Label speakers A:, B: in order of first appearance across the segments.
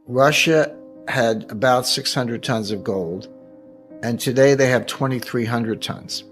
A: Russia had about 600 tons of gold, and today they have 2,300 tons.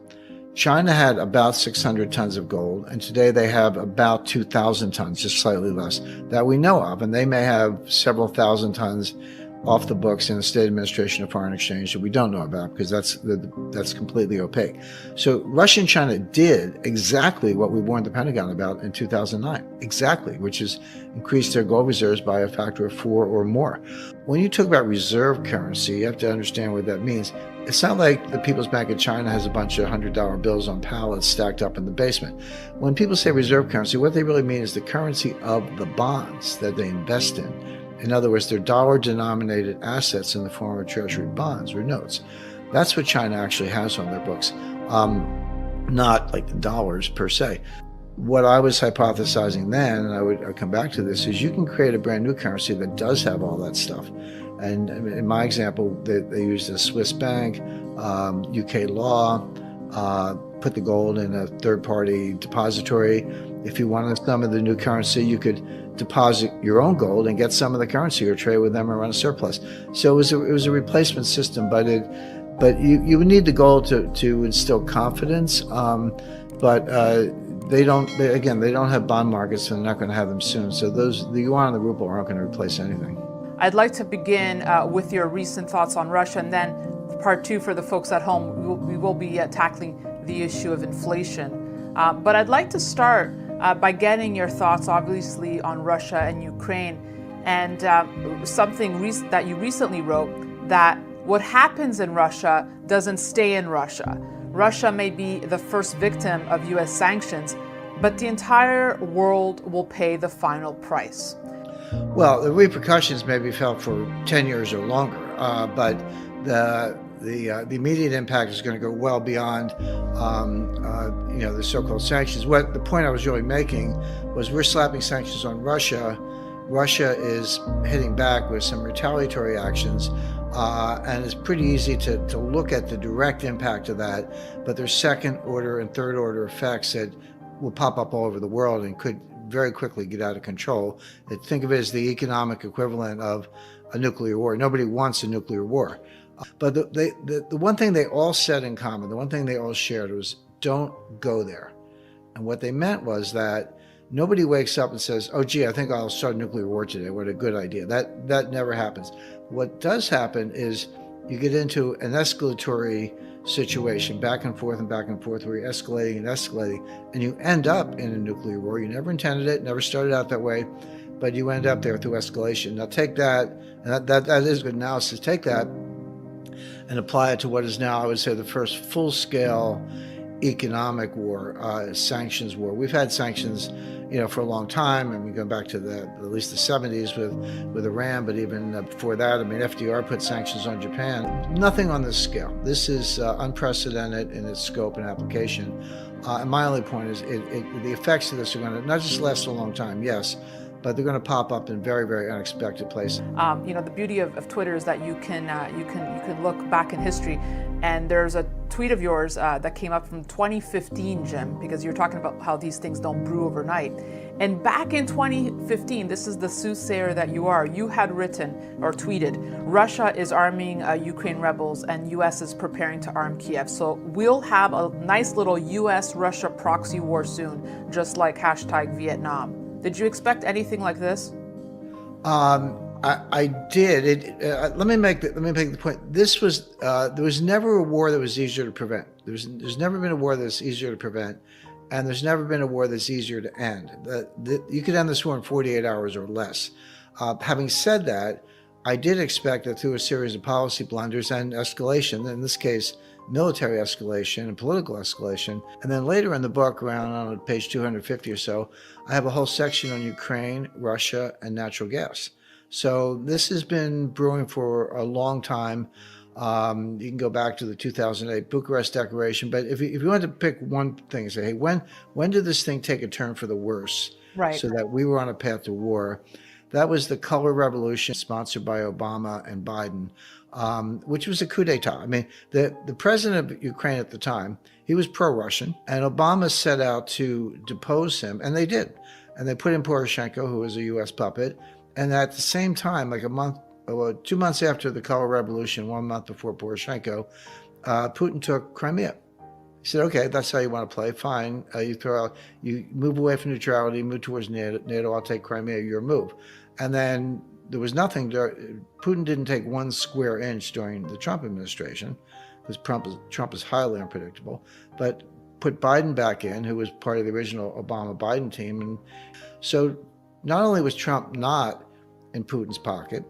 A: China had about 600 tons of gold, and today they have about 2,000 tons, just slightly less, that we know of. And they may have several thousand tons off the books in the State Administration of Foreign Exchange that we don't know about, because that's completely opaque. So Russia and China did exactly what we warned the Pentagon about in 2009, exactly, which is increase their gold reserves by a factor of 4 or more. When you talk about reserve currency, you have to understand what that means. It's not like the People's Bank of China has a bunch of $100 bills on pallets stacked up in the basement. When people say reserve currency, what they really mean is the currency of the bonds that they invest in. In other words, they're dollar-denominated assets in the form of treasury bonds or notes. That's what China actually has on their books, not like dollars per se. What I was hypothesizing then, and I would come back to this, is you can create a brand new currency that does have all that stuff. And in my example, they used a Swiss bank, UK law, put the gold in a third-party depository. If you wanted some of the new currency, you could deposit your own gold and get some of the currency or trade with them or run a surplus. So it was a replacement system, but you would need the gold to instill confidence. But they don't have bond markets, and they're not going to have them soon. So the yuan and the ruble aren't going to replace anything.
B: I'd like to begin with your recent thoughts on Russia, and then part two for the folks at home, we will be tackling the issue of inflation. But I'd like to start by getting your thoughts, obviously, on Russia and Ukraine, and something that you recently wrote, that what happens in Russia doesn't stay in Russia. Russia may be the first victim of U.S. sanctions, but the entire world will pay the final price.
A: Well, the repercussions may be felt for 10 years or longer, but the immediate impact is going to go well beyond the so-called sanctions. What the point I was really making was we're slapping sanctions on Russia. Russia is hitting back with some retaliatory actions, and it's pretty easy to look at the direct impact of that, but there's second order and third order effects that will pop up all over the world and could very quickly get out of control. Think of it as the economic equivalent of a nuclear war. Nobody wants a nuclear war. But the one thing they all said in common, the one thing they all shared was, don't go there. And what they meant was that nobody wakes up and says, oh, gee, I think I'll start a nuclear war today. What a good idea. That never happens. What does happen is you get into an escalatory situation, back and forth, where you're escalating, and you end up in a nuclear war. You never intended it, never started out that way, but you end up there through escalation. Now take that, and that is good analysis, take that and apply it to what is now, I would say, the first full-scale economic war, sanctions war. We've had sanctions, for a long time, and we go back to at least the 70s with Iran, but even before that, FDR put sanctions on Japan. Nothing on this scale. This is unprecedented in its scope and application. And my only point is the effects of this are going to not just last a long time, yes, but they're going to pop up in very, very unexpected places.
B: The beauty of Twitter is that you can look back in history, and there's a tweet of yours that came up from 2015, Jim, because you're talking about how these things don't brew overnight. And back in 2015, this is the soothsayer that you are, you had written or tweeted, Russia is arming Ukraine rebels and U.S. is preparing to arm Kiev. So we'll have a nice little U.S.-Russia proxy war soon, just like #Vietnam. Did you expect anything like this?
A: I did. Let me make the point. There was never a war that was easier to prevent. There's never been a war that's easier to prevent, and there's never been a war that's easier to end. You could end this war in 48 hours or less. Having said that, I did expect that through a series of policy blunders and escalation, in this case, military escalation and political escalation. And then later in the book, around on page 250 or so, I have a whole section on Ukraine, Russia, and natural gas. So this has been brewing for a long time. You can go back to the 2008 Bucharest Declaration. But if you want to pick one thing and say, hey, when did this thing take a turn for the worse?
B: Right.
A: So that we were on a path to war. That was the color revolution sponsored by Obama and Biden, which was a coup d'etat. The president of Ukraine at the time, he was pro-Russian, and Obama set out to depose him, and they did. And they put in Poroshenko, who was a U.S. puppet, And at the same time, like 2 months after the color revolution, 1 month before Poroshenko, Putin took Crimea. He said, okay, that's how you want to play. Fine. You move away from neutrality, move towards NATO. I'll take Crimea, your move. And then there was nothing. Putin didn't take one square inch during the Trump administration, because Trump is highly unpredictable, but put Biden back in, who was part of the original Obama-Biden team. And so not only was Trump not in Putin's pocket,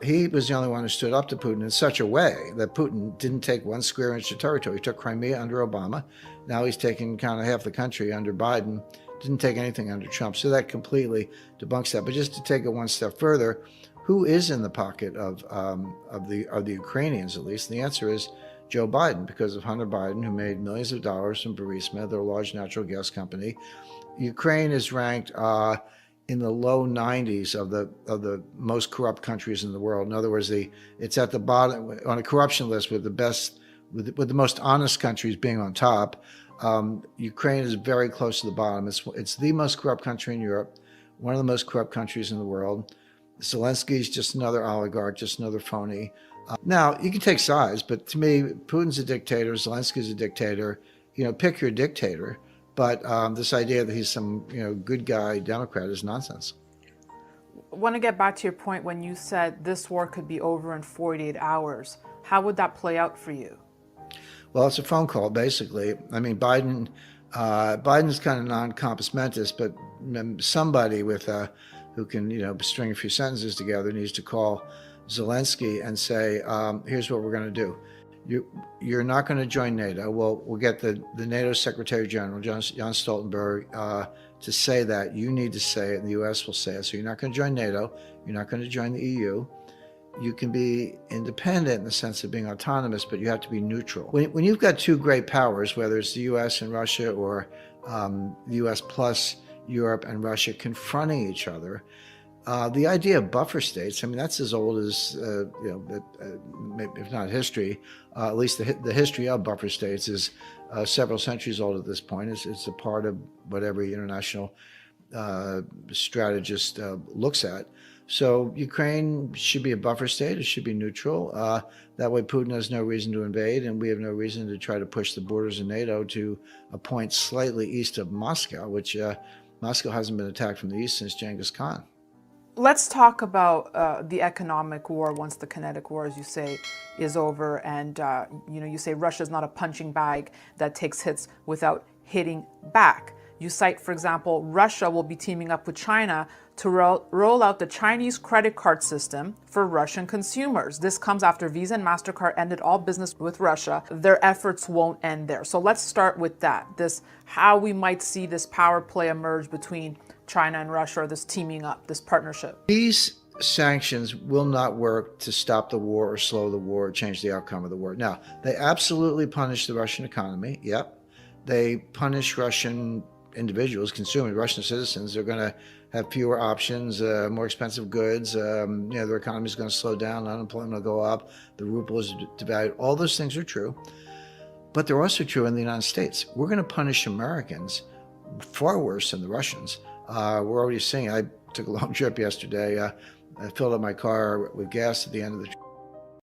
A: he was the only one who stood up to Putin in such a way that Putin didn't take one square inch of territory. He took Crimea under Obama. Now he's taking kind of half the country under Biden. Didn't take anything under Trump. So that completely debunks that. But just to take it one step further, who is in the pocket of the Ukrainians, at least? And the answer is Joe Biden, because of Hunter Biden, who made millions of dollars from Burisma, their large natural gas company. Ukraine is ranked in the low 90s of the most corrupt countries in the world. In other words, it's at the bottom on a corruption list, with the most honest countries being on top. Ukraine is very close to the bottom. It's the most corrupt country in Europe, one of the most corrupt countries in the world. Zelensky is just another oligarch, just another phony. Now, you can take sides, but to me, Putin's a dictator, Zelensky's a dictator. Pick your dictator. But this idea that he's some good guy Democrat is nonsense.
B: I want to get back to your point when you said this war could be over in 48 hours. How would that play out for you?
A: Well, it's a phone call, basically. I mean, Biden's kind of non-compos mentis, but somebody who can string a few sentences together needs to call Zelensky and say, here's what we're going to do. You're not going to join NATO. We'll get the NATO Secretary General, Jens Stoltenberg, to say that. You need to say it, and the U.S. will say it. So you're not going to join NATO. You're not going to join the EU. You can be independent in the sense of being autonomous, but you have to be neutral. When you've got two great powers, whether it's the U.S. and Russia, or the U.S. plus Europe and Russia confronting each other, the idea of buffer states, I mean, that's as old as, if not history, at least the history of buffer states is several centuries old at this point. It's a part of what every international strategist looks at. So Ukraine should be a buffer state. It should be neutral. That way Putin has no reason to invade, and we have no reason to try to push the borders of NATO to a point slightly east of Moscow, which Moscow hasn't been attacked from the east since Genghis Khan.
B: Let's talk about the economic war once the kinetic war, as you say, is over. And, you say Russia's not a punching bag that takes hits without hitting back. You cite, for example, Russia will be teaming up with China to roll out the Chinese credit card system for Russian consumers. This comes after Visa and MasterCard ended all business with Russia. Their efforts won't end there. So let's start with that. How we might see this power play emerge between China and Russia, or this teaming up, this partnership.
A: These sanctions will not work to stop the war or slow the war or change the outcome of the war. Now, they absolutely punish the Russian economy. Yep. They punish Russian individuals, consumers, Russian citizens. They're going to have fewer options, more expensive goods. Their economy is going to slow down. Unemployment will go up. The ruble is devalued. All those things are true. But they're also true in the United States. We're going to punish Americans far worse than the Russians. We're already seeing, I took a long trip yesterday. I filled up my car with gas at the end of the trip.